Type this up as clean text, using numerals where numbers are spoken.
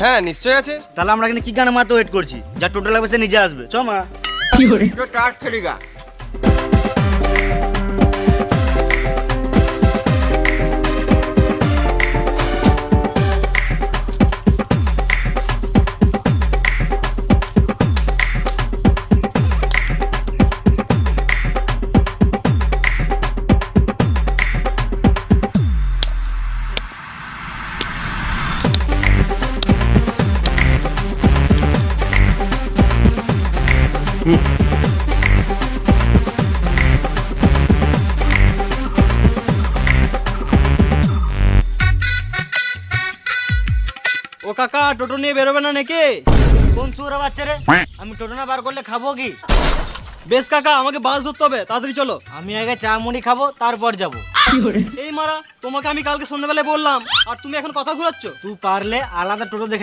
হ্যাঁ নিশ্চয়ই আছে। তাহলে আমরা এখানে কি গানে মাত্র ওয়েট করছি? যা টোটো লাগবে সে নিজে আসবে, চ মা। তো টাট খেলিগা। ও কাকা, টোটো নিয়ে বেরোবে না নাকি? কোন সুরা বাচ্চা রে? আমি টোটো না বার করলে খাবো কি? বেশ কাকা, আমাকে বাস ধরতে হবে, তাড়াতাড়ি চলো। আমি আগে চা মুড়ি খাবো, তারপর যাবো। এই মারা, তোমাকে আমি কালকে সন্ধ্যাবেলায় বললাম আর তুমি এখন কথা ঘুরাচ্ছ। তুই পারলে আলাদা টোটো দেখে